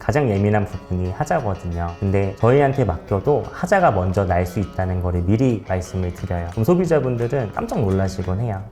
가장 예민한 부분이 하자거든요. 근데 저희한테 맡겨도 하자가 먼저 날 수 있다는 거를 미리 말씀을 드려요. 그럼 소비자분들은 깜짝 놀라시곤 해요.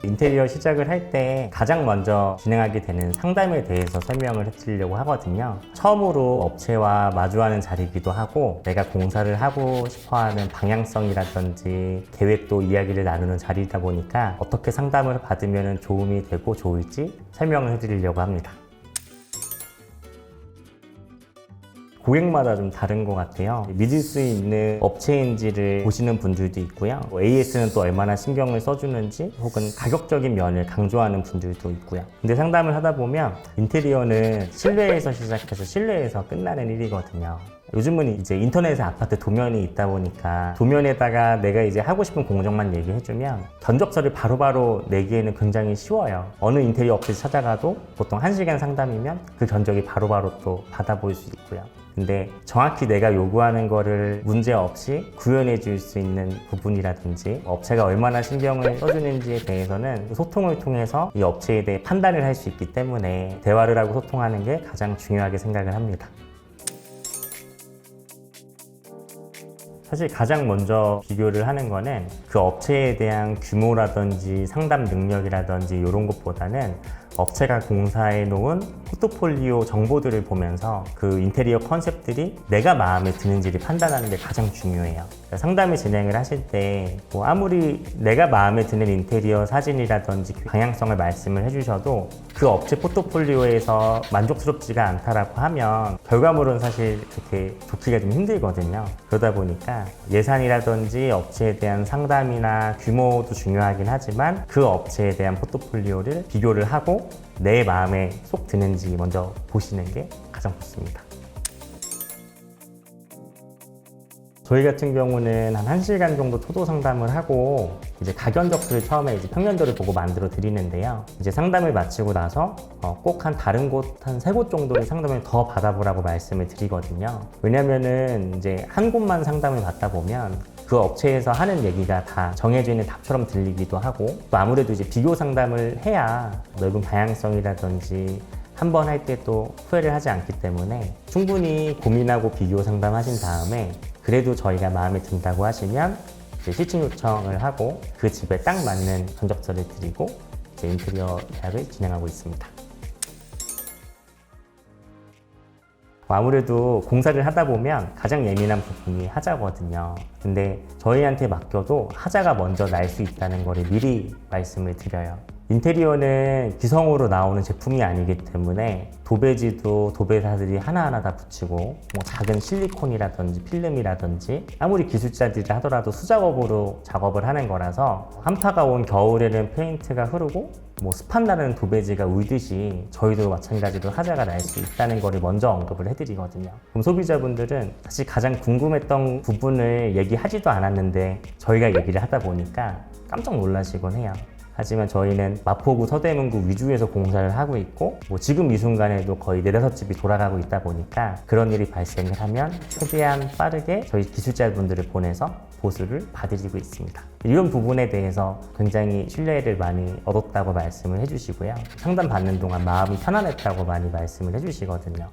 인테리어 시작을 할 때 가장 먼저 진행하게 되는 상담에 대해서 설명을 해드리려고 하거든요. 처음으로 업체와 마주하는 자리이기도 하고 내가 공사를 하고 싶어하는 방향성이라든지 계획도 이야기를 나누는 자리이다 보니까 어떻게 상담을 받으면 도움이 되고 좋을지 설명을 해드리려고 합니다. 고객마다 좀 다른 것 같아요. 믿을 수 있는 업체인지를 보시는 분들도 있고요. AS는 또 얼마나 신경을 써주는지 혹은 가격적인 면을 강조하는 분들도 있고요. 근데 상담을 하다 보면 인테리어는 실내에서 시작해서 실내에서 끝나는 일이거든요. 요즘은 이제 인터넷에 아파트 도면이 있다 보니까 도면에다가 내가 이제 하고 싶은 공정만 얘기해주면 견적서를 바로바로 내기에는 굉장히 쉬워요. 어느 인테리어 업체 찾아가도 보통 1시간 상담이면 그 견적이 바로바로 또 받아볼 수 있고요. 근데 정확히 내가 요구하는 거를 문제없이 구현해 줄 수 있는 부분이라든지 업체가 얼마나 신경을 써주는지에 대해서는 소통을 통해서 이 업체에 대해 판단을 할 수 있기 때문에 대화를 하고 소통하는 게 가장 중요하게 생각을 합니다. 사실 가장 먼저 비교를 하는 거는 그 업체에 대한 규모라든지 상담 능력이라든지 이런 것보다는 업체가 공사해 놓은 포트폴리오 정보들을 보면서 그 인테리어 컨셉들이 내가 마음에 드는지를 판단하는 게 가장 중요해요. 상담을 진행을 하실 때 뭐 아무리 내가 마음에 드는 인테리어 사진이라든지 방향성을 말씀을 해주셔도 그 업체 포트폴리오에서 만족스럽지가 않다라고 하면 결과물은 사실 그렇게 좋기가 좀 힘들거든요. 그러다 보니까 예산이라든지 업체에 대한 상담이나 규모도 중요하긴 하지만 그 업체에 대한 포트폴리오를 비교를 하고 내 마음에 쏙 드는지 먼저 보시는 게 가장 좋습니다. 저희 같은 경우는 한 1시간 정도 초도 상담을 하고 이제 가견적수를 처음에 이제 평면도를 보고 만들어 드리는데요. 이제 상담을 마치고 나서 꼭 한 다른 곳 한 3곳 정도의 상담을 더 받아보라고 말씀을 드리거든요. 왜냐면은 이제 한 곳만 상담을 받다 보면 그 업체에서 하는 얘기가 다 정해져 있는 답처럼 들리기도 하고 또 아무래도 이제 비교 상담을 해야 넓은 방향성이라든지 한 번 할 때 또 후회를 하지 않기 때문에 충분히 고민하고 비교 상담하신 다음에 그래도 저희가 마음에 든다고 하시면 이제 시청 요청을 하고 그 집에 딱 맞는 견적서를 드리고 이제 인테리어 계약을 진행하고 있습니다. 아무래도 공사를 하다 보면 가장 예민한 부분이 하자거든요. 근데 저희한테 맡겨도 하자가 먼저 날 수 있다는 거를 미리 말씀을 드려요. 인테리어는 기성으로 나오는 제품이 아니기 때문에 도배지도 도배사들이 하나하나 다 붙이고 뭐 작은 실리콘이라든지 필름이라든지 아무리 기술자들이 하더라도 수작업으로 작업을 하는 거라서 한파가 온 겨울에는 페인트가 흐르고 뭐 습한 날은 도배지가 울듯이 저희도 마찬가지로 하자가 날 수 있다는 거를 먼저 언급을 해드리거든요. 그럼 소비자분들은 사실 가장 궁금했던 부분을 얘기하지도 않았는데 저희가 얘기를 하다 보니까 깜짝 놀라시곤 해요. 하지만 저희는 마포구, 서대문구 위주에서 공사를 하고 있고 뭐 지금 이 순간에도 거의 4-5집이 돌아가고 있다 보니까 그런 일이 발생을 하면 최대한 빠르게 저희 기술자분들을 보내서 보수를 봐드리고 있습니다. 이런 부분에 대해서 굉장히 신뢰를 많이 얻었다고 말씀을 해주시고요. 상담 받는 동안 마음이 편안했다고 많이 말씀을 해주시거든요.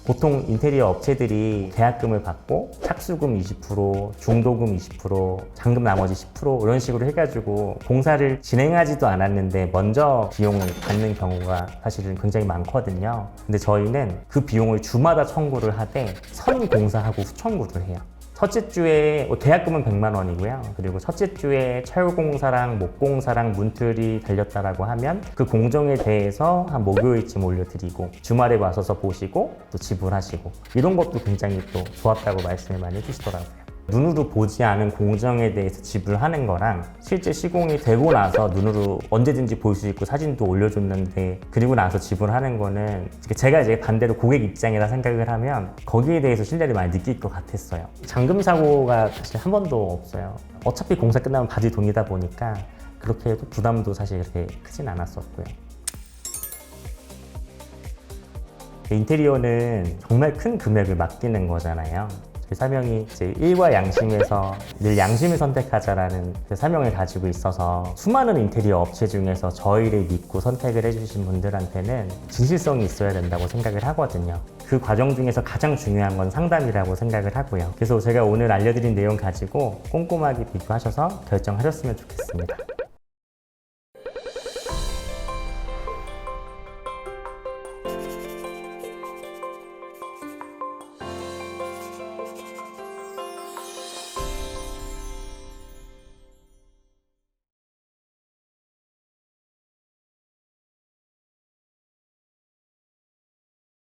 보통 인테리어 업체들이 계약금을 받고 착수금 20%, 중도금 20%, 잔금 나머지 10% 이런 식으로 해가지고 공사를 진행하지도 않았는데 먼저 비용을 받는 경우가 사실은 굉장히 많거든요. 근데 저희는 그 비용을 주마다 청구를 하되 선공사하고 후청구를 해요. 첫째 주에 계약금은 100만 원이고요. 그리고 첫째 주에 철공사랑 목공사랑 문틀이 달렸다라고 하면 그 공정에 대해서 한 목요일쯤 올려드리고 주말에 와서서 보시고 또 지불하시고 이런 것도 굉장히 또 좋았다고 말씀을 많이 해주시더라고요. 눈으로 보지 않은 공정에 대해서 지불하는 거랑 실제 시공이 되고 나서 눈으로 언제든지 볼 수 있고 사진도 올려줬는데 그리고 나서 지불하는 거는 제가 이제 반대로 고객 입장이라 생각을 하면 거기에 대해서 신뢰를 많이 느낄 것 같았어요. 잔금 사고가 사실 한 번도 없어요. 어차피 공사 끝나면 받을 돈이다 보니까 그렇게 해도 부담도 사실 그렇게 크진 않았었고요. 인테리어는 정말 큰 금액을 맡기는 거잖아요. 그 사명이 이제 일과 양심에서 늘 양심을 선택하자라는 그 사명을 가지고 있어서 수많은 인테리어 업체 중에서 저희를 믿고 선택을 해주신 분들한테는 진실성이 있어야 된다고 생각을 하거든요. 그 과정 중에서 가장 중요한 건 상담이라고 생각을 하고요. 그래서 제가 오늘 알려드린 내용 가지고 꼼꼼하게 비교하셔서 결정하셨으면 좋겠습니다.